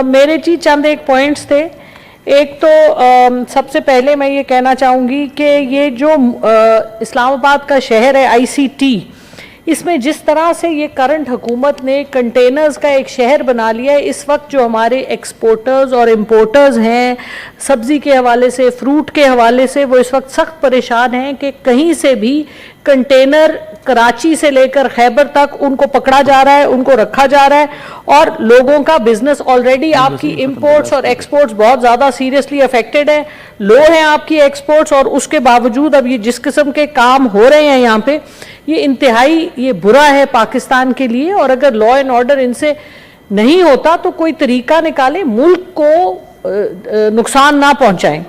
मेरे जी चंद एक पॉइंट्स थे। एक तो सबसे पहले मैं ये कहना चाहूँगी कि ये जो इस्लामाबाद का शहर है ICT, इसमें जिस तरह से ये करंट हुकूमत ने कंटेनर्स का एक शहर बना लिया है, इस वक्त जो हमारे एक्सपोर्टर्स और इम्पोर्टर्स हैं सब्ज़ी के हवाले से, फ्रूट के हवाले से, वो इस वक्त सख्त परेशान हैं कि कहीं से भी कंटेनर कराची से लेकर खैबर तक उनको पकड़ा जा रहा है, उनको रखा जा रहा है, और लोगों का बिजनेस ऑलरेडी आपकी इंपोर्ट्स और एक्सपोर्ट्स बहुत ज़्यादा सीरियसली अफेक्टेड है। लो हैं आपकी एक्सपोर्ट्स, और उसके बावजूद अब ये जिस किस्म के काम हो रहे हैं यहाँ पे, ये इंतहाई ये बुरा है पाकिस्तान के लिए। और अगर लॉ एंड ऑर्डर इनसे नहीं होता तो कोई तरीका निकाले, मुल्क को नुकसान ना पहुंचाएं।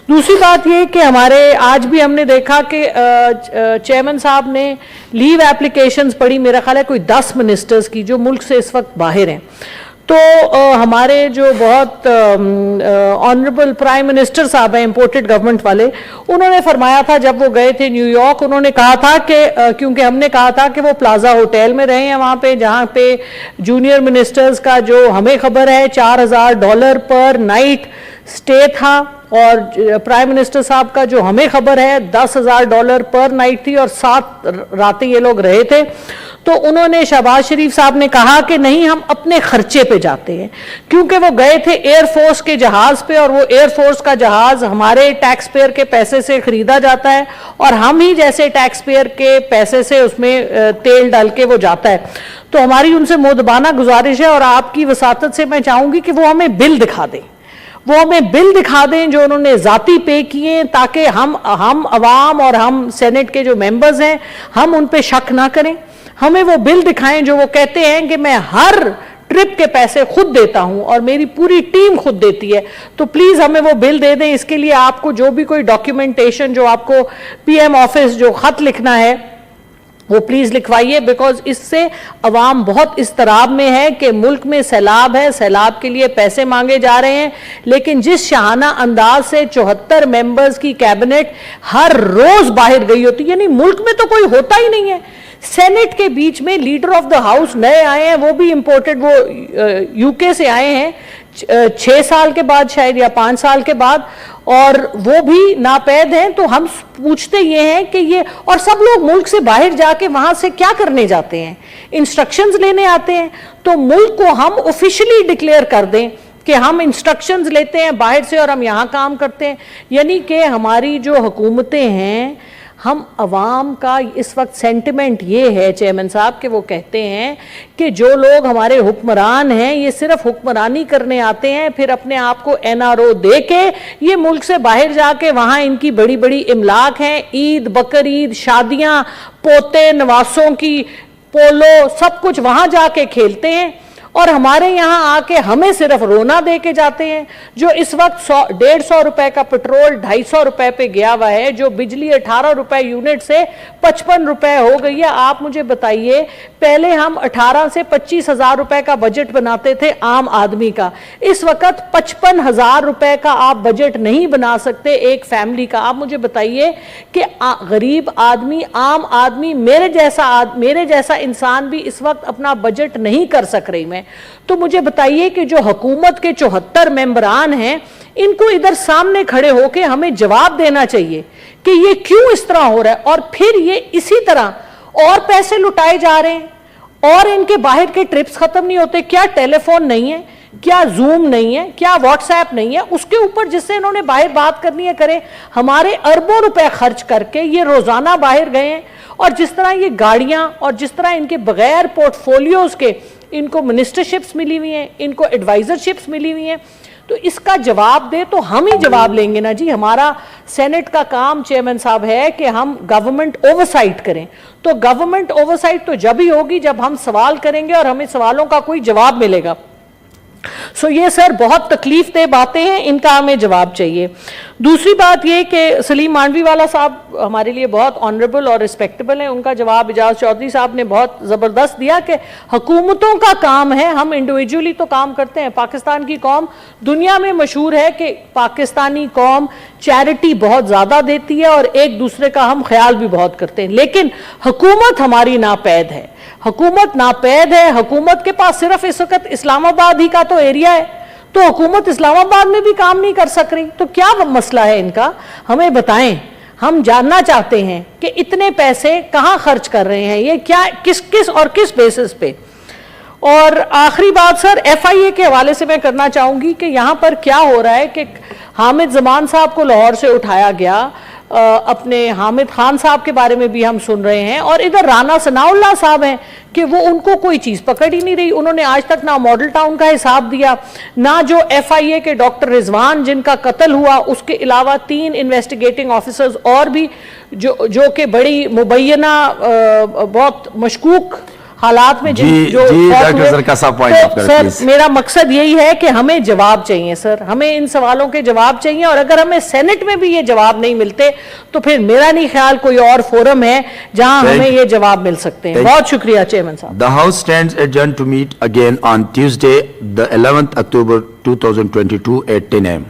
दूसरी बात ये कि हमारे आज भी हमने देखा कि चेयरमैन साहब ने लीव एप्लीकेशंस पढ़ी, मेरा ख्याल है कोई 10 मिनिस्टर्स की जो मुल्क से इस वक्त बाहर हैं। तो हमारे जो बहुत ऑनरेबल प्राइम मिनिस्टर साहब हैं इंपोर्टेड गवर्नमेंट वाले, उन्होंने फरमाया था जब वो गए थे न्यूयॉर्क, उन्होंने कहा था कि क्योंकि हमने कहा था कि वो प्लाजा होटल में रहे हैं वहाँ पे, जहाँ पे जूनियर मिनिस्टर्स का जो हमें खबर है $4000 पर नाइट स्टे था, और प्राइम मिनिस्टर साहब का जो हमें खबर है $10,000 पर नाइट थी, और 7 रातें ये लोग रहे थे। तो उन्होंने शहबाज शरीफ साहब ने कहा कि नहीं, हम अपने खर्चे पे जाते हैं, क्योंकि वो गए थे एयरफोर्स के जहाज पे, और वो एयरफोर्स का जहाज हमारे टैक्स पेयर के पैसे से खरीदा जाता है, और हम ही जैसे टैक्स पेयर के पैसे से उसमें तेल डाल के वो जाता है। तो हमारी उनसे मुदबाना गुजारिश है, और आपकी वसातत से मैं चाहूंगी कि वो हमें बिल दिखा दें, वो हमें बिल दिखा दें जो उन्होंने ज़ाती पे किए, ताकि हम अवाम और हम सेनेट के जो मेंबर्स हैं हम उन पे शक ना करें। हमें वो बिल दिखाएं जो वो कहते हैं कि मैं हर ट्रिप के पैसे खुद देता हूं और मेरी पूरी टीम खुद देती है। तो प्लीज़ हमें वो बिल दे दें। इसके लिए आपको जो भी कोई डॉक्यूमेंटेशन, जो आपको PM ऑफिस जो ख़त लिखना है वो प्लीज़ लिखवाइए, बिकॉज इससे अवाम बहुत इस्तराब में है कि मुल्क में सैलाब है, सैलाब के लिए पैसे मांगे जा रहे हैं, लेकिन जिस शाहाना अंदाज से 74 मेंबर्स की कैबिनेट हर रोज़ बाहर गई होती, यानी मुल्क में तो कोई होता ही नहीं है। सेनेट के बीच में लीडर ऑफ द हाउस नए आए हैं, वो भी इंपोर्टेड, वो UK से आए हैं 6 साल के बाद शायद, या 5 साल के बाद, और वो भी नापैद हैं। तो हम पूछते ये हैं कि ये, और सब लोग मुल्क से बाहर जाके वहां से क्या करने जाते हैं? इंस्ट्रक्शंस लेने आते हैं। तो मुल्क को हम ऑफिशियली डिक्लेयर कर दें कि हम इंस्ट्रक्शंस लेते हैं बाहर से और हम यहाँ काम करते हैं। यानी कि हमारी जो हुकूमतें हैं, हम अवाम का इस वक्त सेंटिमेंट ये है चेयरमैन साहब कि वो कहते हैं कि जो लोग हमारे हुक्मरान हैं ये सिर्फ हुक्मरानी करने आते हैं, फिर अपने आप को NRO दे के ये मुल्क से बाहर जाके वहाँ इनकी बड़ी बड़ी इमलाक हैं, ईद, बकरीद, शादियाँ, पोते नवासों की, पोलो, सब कुछ वहाँ जाके खेलते हैं, और हमारे यहाँ आके हमें सिर्फ रोना दे के जाते हैं। जो इस वक्त 150 रुपए का पेट्रोल 250 रुपए पे गया हुआ है, जो बिजली 18 रुपए यूनिट से 55 रुपए हो गई है। आप मुझे बताइए, पहले हम 18 से 25 हजार रुपए का बजट बनाते थे आम आदमी का, इस वक्त 55,000 रुपए का आप बजट नहीं बना सकते एक फैमिली का। आप मुझे बताइए कि गरीब आदमी, आम आदमी, मेरे जैसा इंसान भी इस वक्त अपना बजट नहीं कर सक रही। मैं तो मुझे बताइए कि जो हुकूमत के 74 मेंबरान हैं, इनको इधर सामने खड़े होकर हमें जवाब देना चाहिए कि ये क्यों इस तरह हो रहा है, और फिर ये इसी तरह और पैसे लुटाए जा रहे हैं, और इनके बाहर के ट्रिप्स खत्म नहीं होते। क्या टेलीफोन नहीं है? क्या जूम नहीं है? क्या व्हाट्सएप नहीं है? उसके ऊपर जिससे इन्होंने बाहर बात करनी है करें। हमारे अरबों रुपए खर्च करके ये रोजाना बाहर गए हैं, और जिस तरह ये गाड़ियां, और जिस तरह इनके बगैर पोर्टफोलियोज के इनको मिनिस्टरशिप्स मिली हुई हैं, इनको एडवाइजरशिप्स मिली हुई हैं, तो इसका जवाब दे तो हम ही जवाब लेंगे ना जी। हमारा सेनेट का काम चेयरमैन साहब है कि हम गवर्नमेंट ओवरसाइट करें। तो गवर्नमेंट ओवरसाइट तो जब ही होगी जब हम सवाल करेंगे और हमें सवालों का कोई जवाब मिलेगा। सो ये सर बहुत तकलीफ दे बातें हैं, इनका हमें जवाब चाहिए। दूसरी बात ये कि सलीम मांडवी वाला साहब हमारे लिए बहुत ऑनरेबल और रिस्पेक्टेबल हैं, उनका जवाब इजाज चौधरी साहब ने बहुत ज़बरदस्त दिया कि हुकूमतों का काम है, हम इंडिविजुअली तो काम करते हैं। पाकिस्तान की कौम दुनिया में मशहूर है कि पाकिस्तानी कौम चैरिटी बहुत ज़्यादा देती है और एक दूसरे का हम ख्याल भी बहुत करते हैं, लेकिन हुकूमत हमारी नापैद है। हुकूमत नापैद है। हुकूमत के पास सिर्फ इस वक्त इस्लामाबाद ही का तो एरिया है, تو حکومت اسلام آباد میں بھی کام نہیں کر سک رہی. تو کیا مسئلہ ہے ان کا, ہمیں بتائیں. ہم جاننا چاہتے ہیں کہ اتنے پیسے کہاں خرچ کر رہے ہیں, یہ کیا, کس اور کس بیسس پہ. اور آخری بات سر, ایف آئی اے کے حوالے سے میں کرنا چاہوں گی کہ یہاں پر کیا ہو رہا ہے کہ حامد زمان صاحب کو لاہور سے اٹھایا گیا, اپنے حامد خان صاحب کے بارے میں بھی ہم سن رہے ہیں, اور ادھر رانا ثناء اللہ صاحب ہیں کہ وہ ان کو کوئی چیز پکڑ ہی نہیں رہی. انہوں نے آج تک نہ ماڈل ٹاؤن کا حساب دیا, نہ جو ایف آئی اے کے ڈاکٹر رضوان جن کا قتل ہوا اس کے علاوہ 3 انویسٹیگیٹنگ آفیسرز اور بھی جو کہ بڑی مبینہ بہت مشکوک حالات میں سر, میرا مقصد یہی ہے کہ ہمیں جواب چاہیے سر, ہمیں ان سوالوں کے جواب چاہیے, اور اگر ہمیں سینٹ میں بھی یہ جواب نہیں ملتے تو پھر میرا نہیں خیال کوئی اور فورم ہے جہاں ہمیں یہ جواب مل سکتے ہیں. بہت شکریہ چیئرمین صاحب. The House stands adjourned to meet again on Tuesday, the 11th October 2022 at 10 a.m.